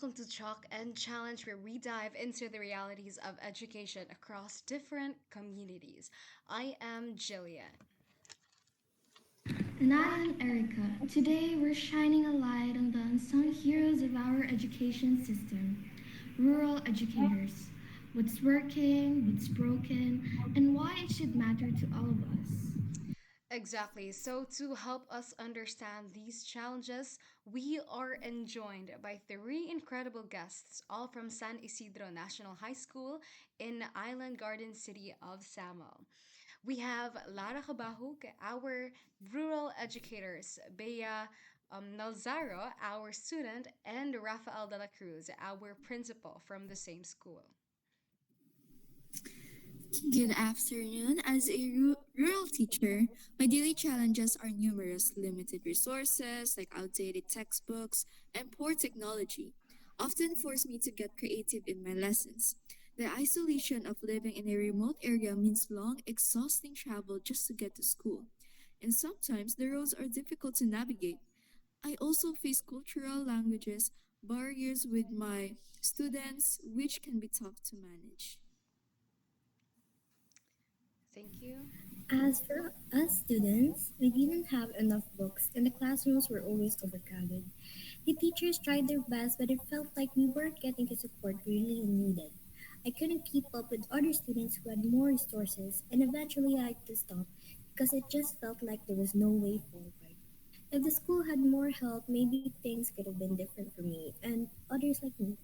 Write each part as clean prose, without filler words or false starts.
welcome to Chalk and Challenge, where we dive into the realities of education across different communities. I am Jillian. And I am Erica. Today we're shining a light on the unsung heroes of our education system rural educators. What's working, what's broken, and why it should matter to all of us. Exactly. So, to help us understand these challenges, we are enjoined by three incredible guests, all from San Isidro National High School in Island Garden City of Samo. We have Lara Cabahug, our rural educators, Bea Nalzaro, our student, and Rafael de la Cruz, our principal from the same school. Good afternoon. As a rural teacher, my daily challenges are numerous limited resources like outdated textbooks and poor technology often force me to get creative in my lessons. The isolation of living in a remote area means long, exhausting travel just to get to school. And sometimes the roads are difficult to navigate. I also face cultural languages barriers with my students, which can be tough to manage. Thank you. As for us students, we didn't have enough books and the classrooms were always overcrowded. The teachers tried their best, but it felt like we weren't getting the support we really needed. I couldn't keep up with other students who had more resources, and eventually I had to stop because it just felt like there was no way forward. If the school had more help, maybe things could have been different for me and others like me.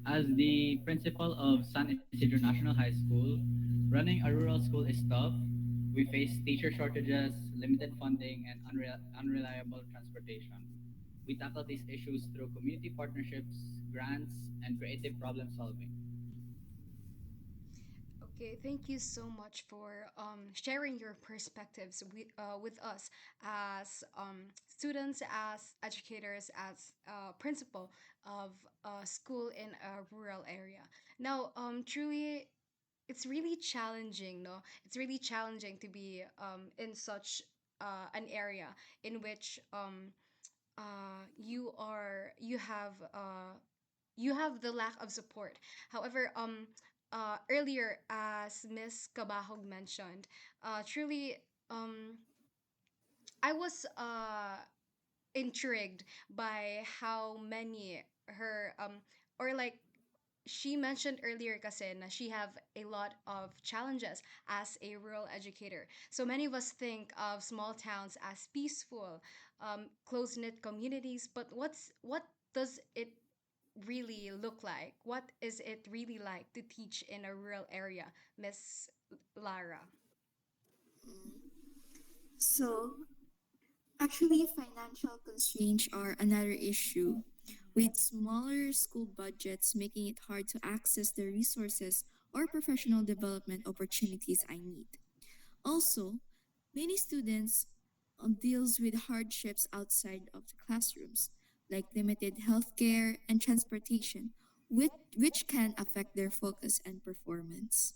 As the principal of San Isidro National High School, running a rural school is tough. We face teacher shortages, limited funding, and unreliable transportation. We tackle these issues through community partnerships, grants, and creative problem solving. Okay, thank you so much for sharing your perspectives with us as students, as educators, as principal of a school in a rural area. Now, truly, it's really challenging, no? It's really challenging to be in such an area in which you have the lack of support. However, earlier, as Miss Kabahog mentioned, truly, I was intrigued by how many her or like she mentioned earlier kasi na she have a lot of challenges as a rural educator. So many of us think of small towns as peaceful, close-knit communities, but what does it really look like? What is it really like to teach in a rural area, Miss Lara? So, actually, financial constraints are another issue, with smaller school budgets making it hard to access the resources or professional development opportunities I need. Also, many students deals with hardships outside of the classrooms, like limited healthcare and transportation, which can affect their focus and performance.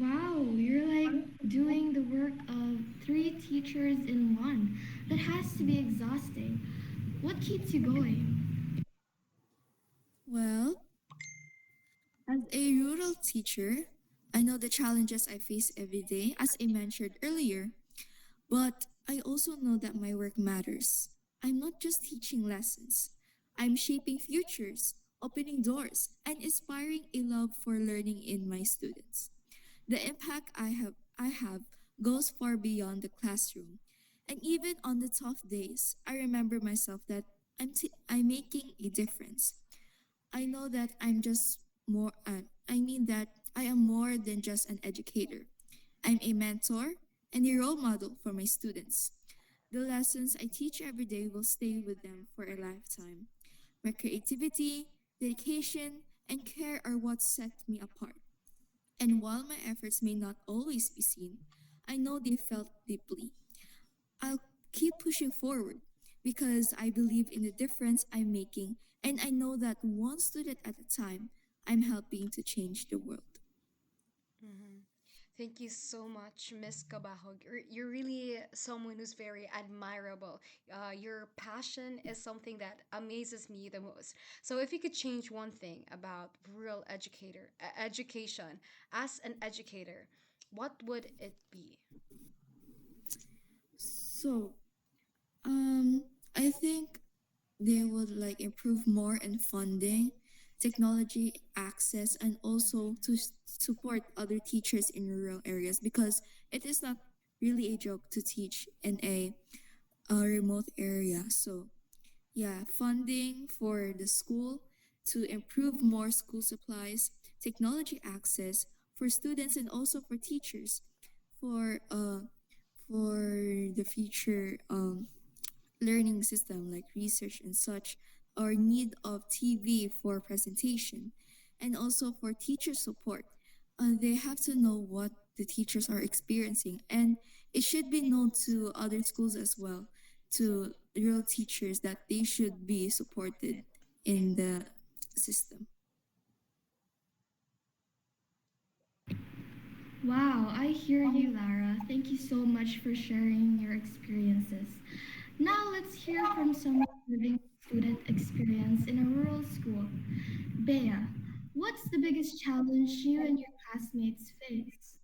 Wow, you're like doing the work of three teachers in one. That has to be exhausting. What keeps you going? Well, as a rural teacher, I know the challenges I face every day, as I mentioned earlier, but I also know that my work matters. I'm not just teaching lessons, I'm shaping futures, opening doors, and inspiring a love for learning in my students. The impact I have goes far beyond the classroom. And even on the tough days, I remember myself that I'm making a difference. I know that I mean that I am more than just an educator. I'm a mentor and a role model for my students. The lessons I teach every day will stay with them for a lifetime. My creativity, dedication, and care are what set me apart. And while my efforts may not always be seen, I know they felt deeply. I'll keep pushing forward because I believe in the difference I'm making, and I know that one student at a time, I'm helping to change the world. Mhm. Thank you so much, Miss Kabahog. You're really someone who's very admirable. Your passion is something that amazes me the most. So, if you could change one thing about rural education as an educator, what would it be? So, I think they would like improve more in funding, technology access, and also to support other teachers in rural areas because it is not really a joke to teach in a remote area. So, yeah, funding for the school to improve more school supplies, technology access for students and also for teachers for the future learning system like research and such, or need of TV for presentation, and also for teacher support. They have to know what the teachers are experiencing, and it should be known to other schools as well, to real teachers that they should be supported in the system. Wow, I hear you, Lara. Thank you so much for sharing your experiences. Now let's hear from someone living student experience in a rural school. Bea, what's the biggest challenge you and your classmates face?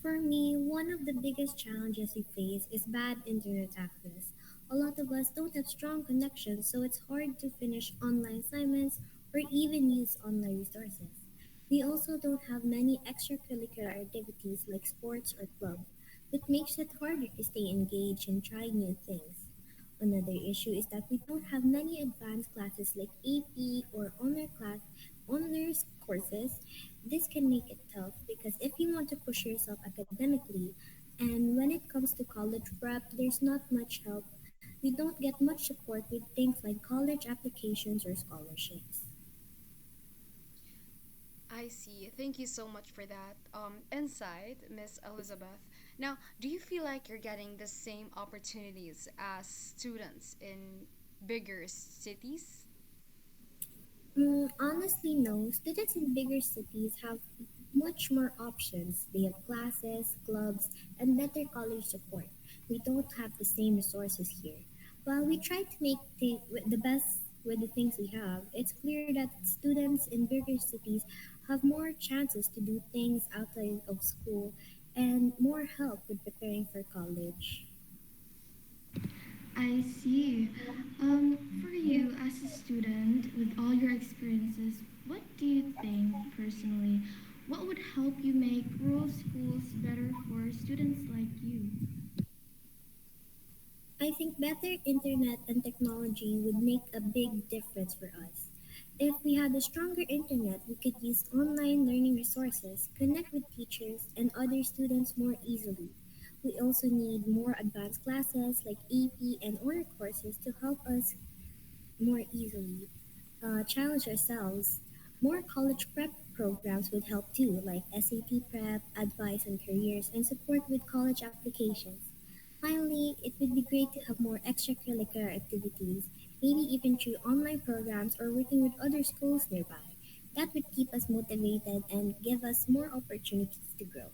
For me, one of the biggest challenges we face is bad internet access. A lot of us don't have strong connections, so it's hard to finish online assignments or even use online resources. We also don't have many extracurricular activities like sports or clubs, which makes it harder to stay engaged and try new things. Another issue is that we don't have many advanced classes like AP or honors courses. This can make it tough because if you want to push yourself academically, and when it comes to college prep, there's not much help. We don't get much support with things like college applications or scholarships. I see. Thank you so much for that insight, Miss Elizabeth. Now, do you feel like you're getting the same opportunities as students in bigger cities? Honestly, no. Students in bigger cities have much more options. They have classes, clubs, and better college support. We don't have the same resources here. While we try to make the best with the things we have, it's clear that students in bigger cities have more chances to do things outside of school and more help with preparing for college. I see. For you as a student with all your experiences, what do you think personally? What would help you make rural schools better for students like you? I think better internet and technology would make a big difference for us. If we had a stronger internet, we could use online learning resources, connect with teachers and other students more easily. We also need more advanced classes like AP and honor courses to help us more easily challenge ourselves. More college prep programs would help too, like SAT prep, advice on careers, and support with college applications. Finally, it would be great to have more extracurricular activities, maybe even through online programs or working with other schools nearby. That would keep us motivated and give us more opportunities to grow.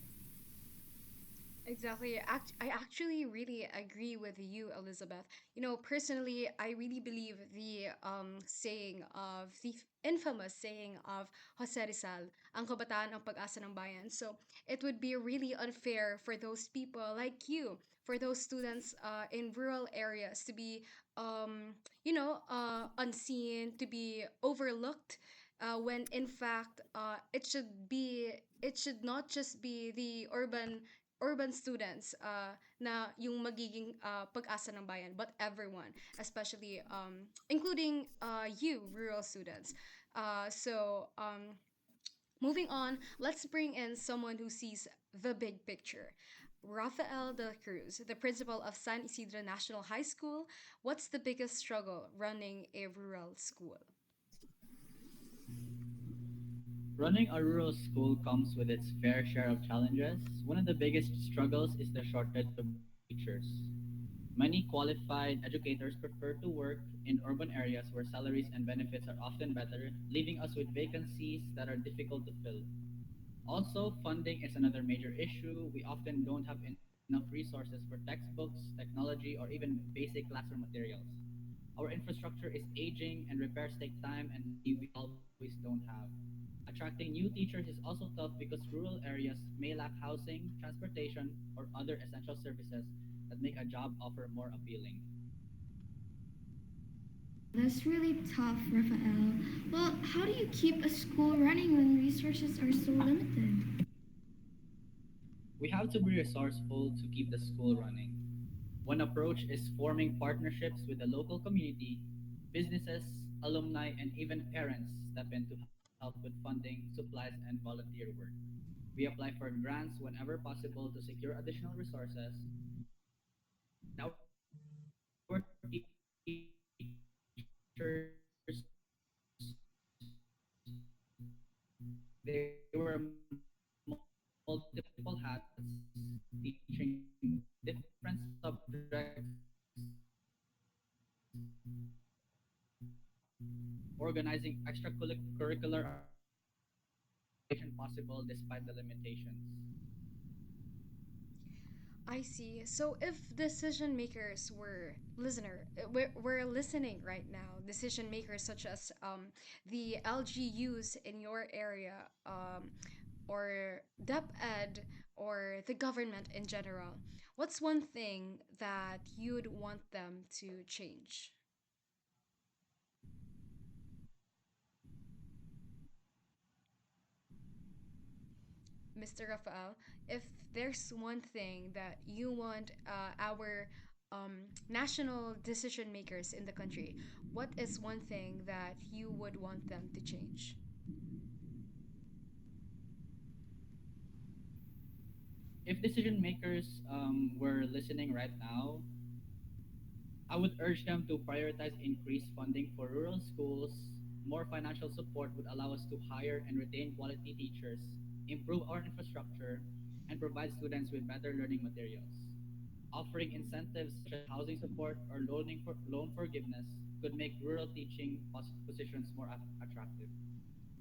Exactly. I actually really agree with you, Elizabeth. You know, personally, I really believe the saying of the infamous saying of Jose Rizal, ang kabataan ang pag-asa ng bayan. So it would be really unfair for those people like you, for those students in rural areas to be, unseen, to be overlooked. When in fact, it should not just be the urban students na yung magiging pag-asa ng bayan, but everyone, especially including you, rural students. Moving on, let's bring in someone who sees the big picture. Rafael de la Cruz, the principal of San Isidro National High School. What's the biggest struggle running a rural school? Running a rural school comes with its fair share of challenges. One of the biggest struggles is the shortage of teachers. Many qualified educators prefer to work in urban areas where salaries and benefits are often better, leaving us with vacancies that are difficult to fill. Also, funding is another major issue. We often don't have enough resources for textbooks, technology, or even basic classroom materials. Our infrastructure is aging, and repairs take time and money we always don't have. Attracting new teachers is also tough because rural areas may lack housing, transportation, or other essential services that make a job offer more appealing. That's really tough, Rafael. Well, how do you keep a school running when resources are so limited? We have to be resourceful to keep the school running. One approach is forming partnerships with the local community. Businesses, alumni, and even parents step in to help with funding, supplies, and volunteer work. We apply for grants whenever possible to secure additional resources, and our teachers they wear multiple hats. Teaching different subjects, organizing extracurricular activities, education possible despite the limitations. I see. So if decision makers were we're listening right now, decision makers such as the LGUs in your area, or DepEd, or the government in general, what's one thing that you'd want them to change? Mr. Rafael, if there's one thing that you want our national decision makers in the country, what is one thing that you would want them to change? If decision makers were listening right now, I would urge them to prioritize increased funding for rural schools. More financial support would allow us to hire and retain quality teachers, improve our infrastructure, and provide students with better learning materials. Offering incentives such as housing support or loan forgiveness could make rural teaching positions more attractive.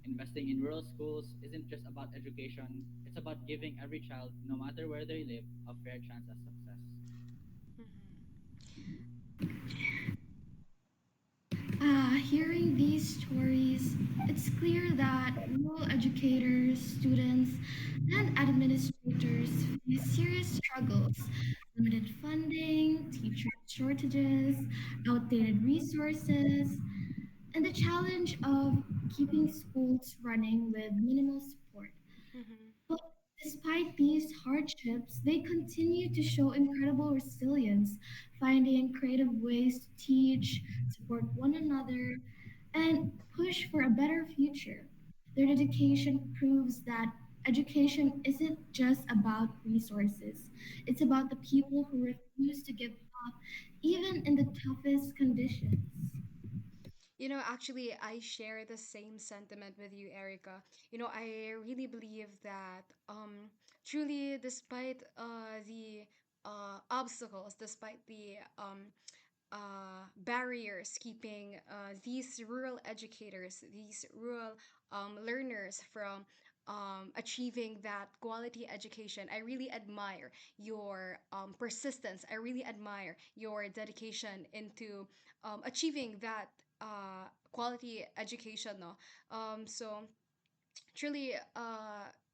Investing in rural schools isn't just about education, it's about giving every child, no matter where they live, a fair chance at success. Mhm. Hearing these stories, it's clear that rural educators, students, and administrators face serious struggles: limited funding, teacher shortages, outdated resources, and the challenge of keeping schools running with minimal support. Mhm. But despite these hardships, they continue to show incredible resilience, finding creative ways to teach, support one another, and push for a better future. Their dedication proves that education isn't just about resources, it's about the people who refuse to give up, even in the toughest conditions. Actually, I share the same sentiment with you, Erica. I really believe that truly, despite the obstacles, despite the barriers keeping these rural educators, these rural learners from achieving that quality education. I really admire your persistence. I really admire your dedication into achieving that quality education. No? So truly,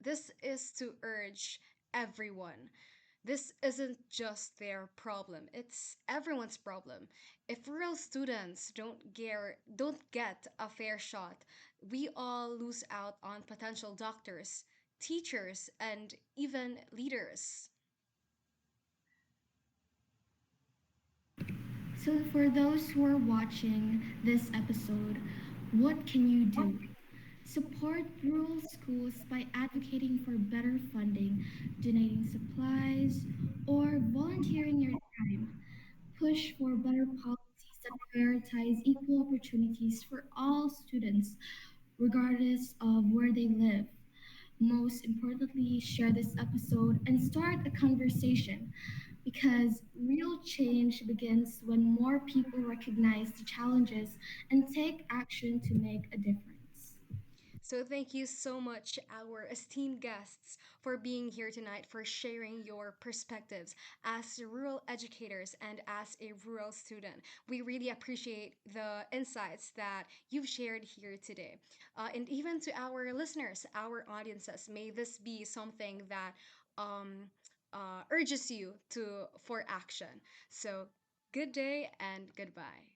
this is to urge everyone. This isn't just their problem, it's everyone's problem. If rural students don't get a fair shot, we all lose out on potential doctors, teachers, and even leaders. So, for those who are watching this episode, what can you do? Support rural schools by advocating for better funding, donating supplies, or volunteering your time. Push for better policies that prioritize equal opportunities for all students, regardless of where they live. Most importantly, share this episode and start a conversation, because real change begins when more people recognize the challenges and take action to make a difference. So thank you so much, our esteemed guests, for being here tonight, for sharing your perspectives as rural educators and as a rural student. We really appreciate the insights that you've shared here today. And even to our listeners, our audiences, may this be something that um, urges you to for action. So good day and goodbye.